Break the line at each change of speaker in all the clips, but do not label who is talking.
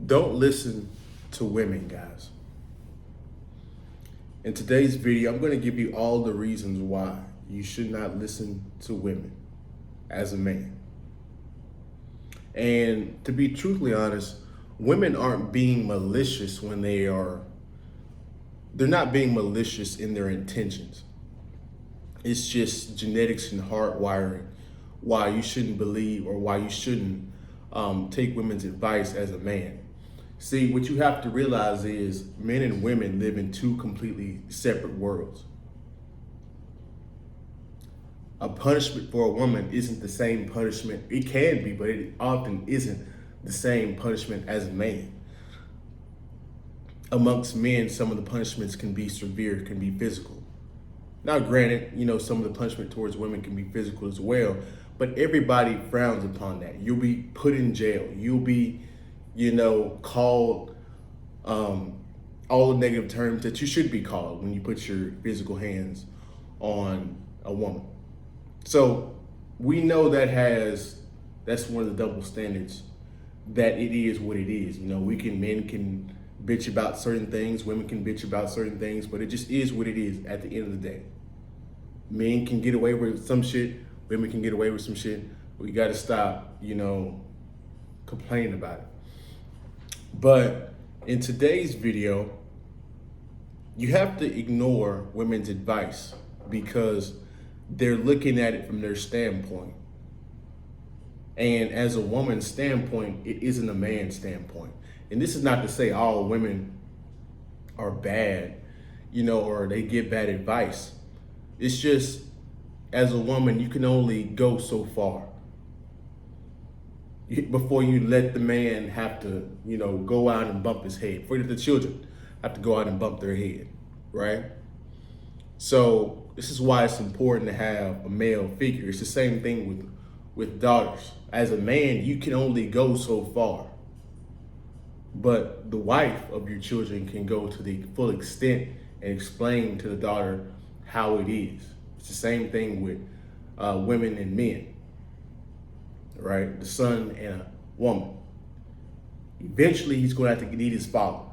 Don't listen to women, guys. In today's video, I'm going to give you all the reasons why you should not listen to women as a man. And to be truthfully honest, women aren't being malicious when they're not being malicious in their intentions. It's just genetics and hardwiring why you shouldn't believe or why you shouldn't take women's advice as a man. See, what you have to realize is men and women live in two completely separate worlds. A punishment for a woman isn't the same punishment. It can be, but it often isn't the same punishment as a man. Amongst men, some of the punishments can be severe, can be physical. Now, granted, some of the punishment towards women can be physical as well, but everybody frowns upon that. You'll be put in jail. You'll be, called all the negative terms that you should be called when you put your physical hands on a woman. So we know that's one of the double standards, that it is what it is. Men can bitch about certain things, women can bitch about certain things, but it just is what it is at the end of the day. Men can get away with some shit, women can get away with some shit. We got to stop, complaining about it. But in today's video, you have to ignore women's advice because they're looking at it from their standpoint. And as a woman's standpoint, it isn't a man's standpoint. And this is not to say all women are bad, or they give bad advice. It's just, as a woman, you can only go so far before you let the man have to, go out and bump his head. Before the children have to go out and bump their head, right? So this is why it's important to have a male figure. It's the same thing with daughters. As a man, you can only go so far. But the wife of your children can go to the full extent and explain to the daughter how it is. It's the same thing with women and men, right? The son and a woman. Eventually, he's going to have to need his father.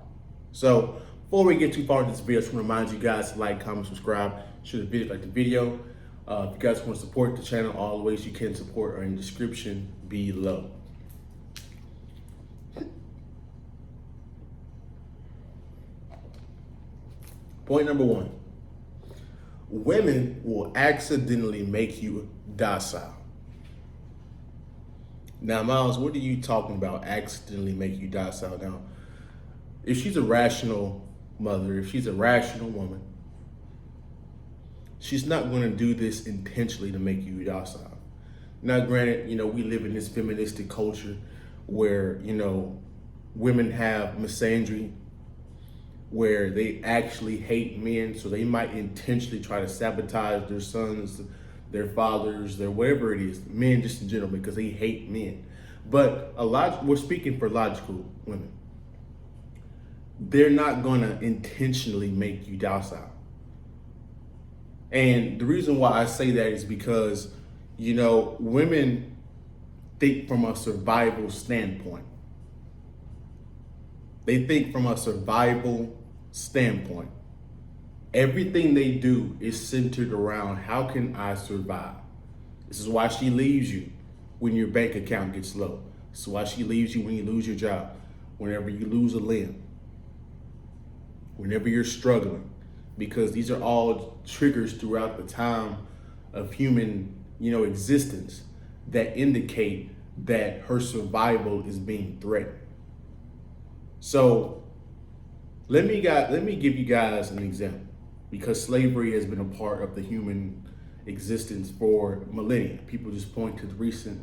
So before we get too far into this video, I just want to remind you guys to like, comment, subscribe, share the video, like the video. If you guys want to support the channel, all the ways you can support are in the description below. Point number one, women will accidentally make you docile. Now, Miles, what are you talking about, accidentally make you docile? Now, if she's a rational mother, if she's a rational woman, she's not going to do this intentionally to make you docile. Now, granted, we live in this feministic culture where, women have misandry, where they actually hate men, so they might intentionally try to sabotage their sons, their fathers, their whatever it is, men just in general, because they hate men. But we're speaking for logical women. They're not gonna intentionally make you docile. And the reason why I say that is because, women think from a survival standpoint. They think from a survival standpoint. Everything they do is centered around, how can I survive? This is why she leaves you when your bank account gets low. This is why she leaves you when you lose your job, whenever you lose a limb, whenever you're struggling, because these are all triggers throughout the time of human, existence that indicate that her survival is being threatened. So let me give you guys an example, because slavery has been a part of the human existence for millennia. People just point to the recent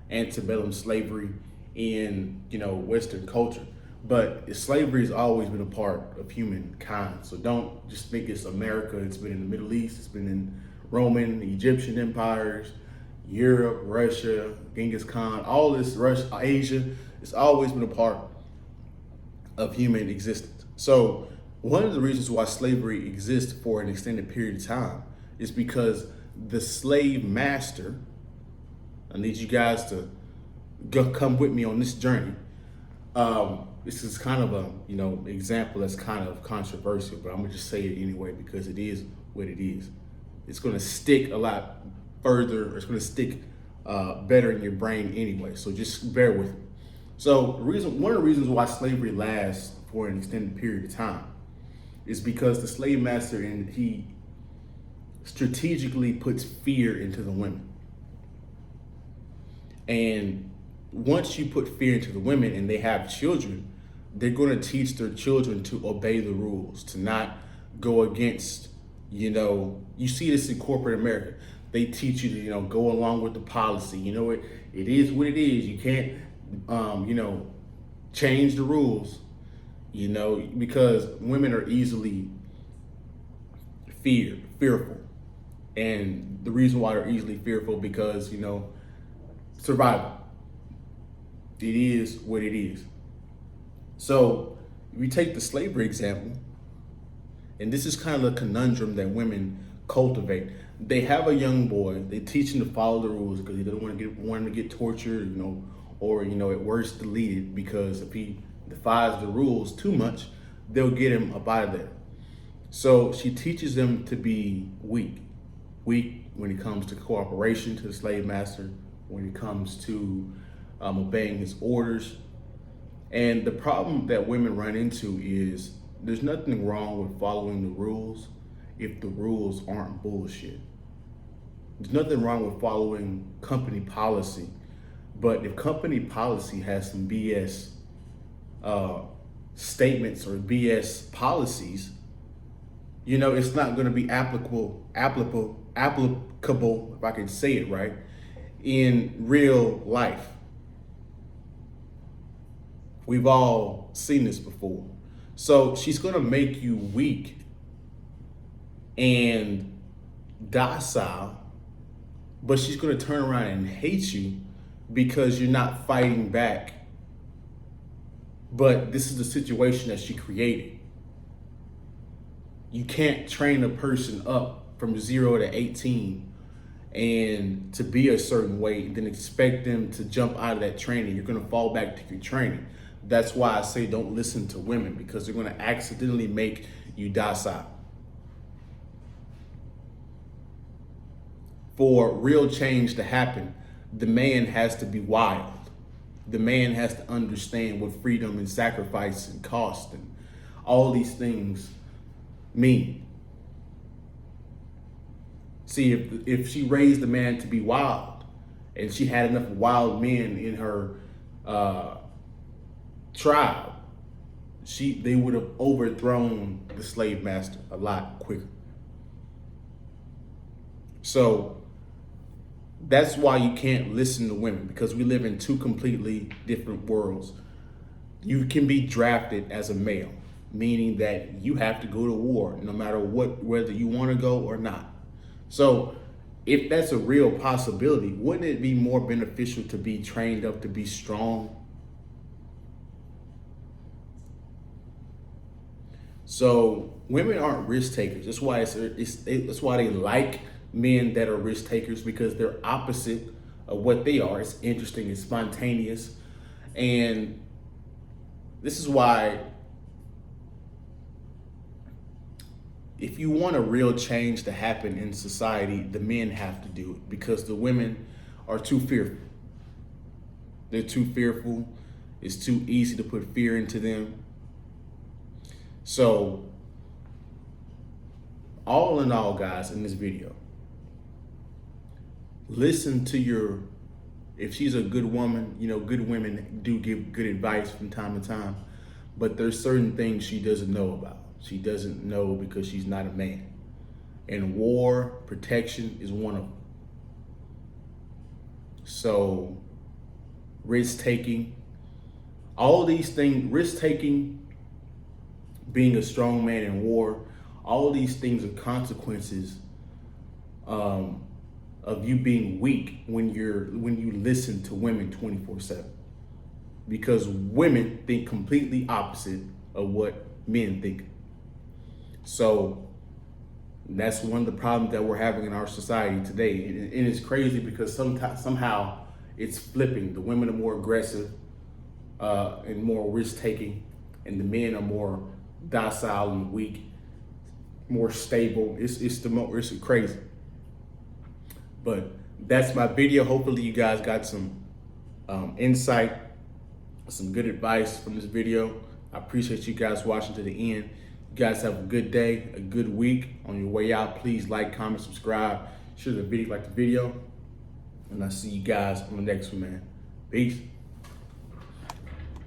antebellum slavery in, Western culture. But slavery has always been a part of humankind. So don't just think it's America. It's been in the Middle East. It's been in Roman, Egyptian empires, Europe, Russia, Genghis Khan, all this, Asia. It's always been a part of human existence. So one of the reasons why slavery exists for an extended period of time is because the slave master, I need you guys to come with me on this journey. This is kind of a example that's kind of controversial, but I'm gonna just say it anyway because it is what it is. It's gonna stick a lot further. It's gonna stick better in your brain anyway. So just bear with me. So one of the reasons why slavery lasts for an extended period of time is because the slave master and he strategically puts fear into the women. And once you put fear into the women and they have children, they're going to teach their children to obey the rules, to not go against, you see this in corporate America. They teach you to, go along with the policy. It is what it is. You can't, change the rules, because women are easily fearful. And the reason why they're easily fearful because, survival. It is what it is. So we take the slavery example, and this is kind of a conundrum that women cultivate. They have a young boy, they teach him to follow the rules because they don't want him to get tortured, or at worst deleted, because if he defies the rules too much, they'll get him up out of there. So she teaches them to be weak when it comes to cooperation to the slave master, when it comes to obeying his orders. And the problem that women run into is there's nothing wrong with following the rules if the rules aren't bullshit. There's nothing wrong with following company policy, but if company policy has some BS statements or BS policies, it's not going to be applicable, if I can say it right, in real life. We've all seen this before. So she's going to make you weak and docile, but she's going to turn around and hate you because you're not fighting back. But this is the situation that she created. You can't train a person up from 0 to 18 and to be a certain way and then expect them to jump out of that training. You're going to fall back to your training. That's why I say don't listen to women, because they're going to accidentally make you docile. For real change to happen, the man has to be wild. The man has to understand what freedom and sacrifice and cost and all these things mean. See, if she raised the man to be wild and she had enough wild men in her tribe, they would have overthrown the slave master a lot quicker. So that's why you can't listen to women, because we live in two completely different worlds. You can be drafted as a male, meaning that you have to go to war no matter whether you want to go or not. So if that's a real possibility, wouldn't it be more beneficial to be trained up to be strong? So women aren't risk takers. That's why that's why they like men that are risk takers, because they're opposite of what they are. It's interesting, it's spontaneous. And this is why if you want a real change to happen in society, the men have to do it, because the women are too fearful. They're too fearful. It's too easy to put fear into them. So all in all, guys, in this video, listen to if she's a good woman, good women do give good advice from time to time, but there's certain things she doesn't know about. She doesn't know because she's not a man. And war protection is one of them. So risk-taking, all these things, risk-taking, being a strong man in war, all these things are consequences of you being weak when you listen to women 24/7. Because women think completely opposite of what men think. So that's one of the problems that we're having in our society today. And it's crazy because somehow it's flipping. The women are more aggressive. and more risk taking, and the men are more docile and weak, more stable. It's crazy. But that's my video. Hopefully you guys got some insight, some good advice from this video. I appreciate you guys watching to the end. You guys have a good day, a good week. On your way out, please like, comment, subscribe, share the video, like the video, and I'll see you guys on the next one, man. Peace.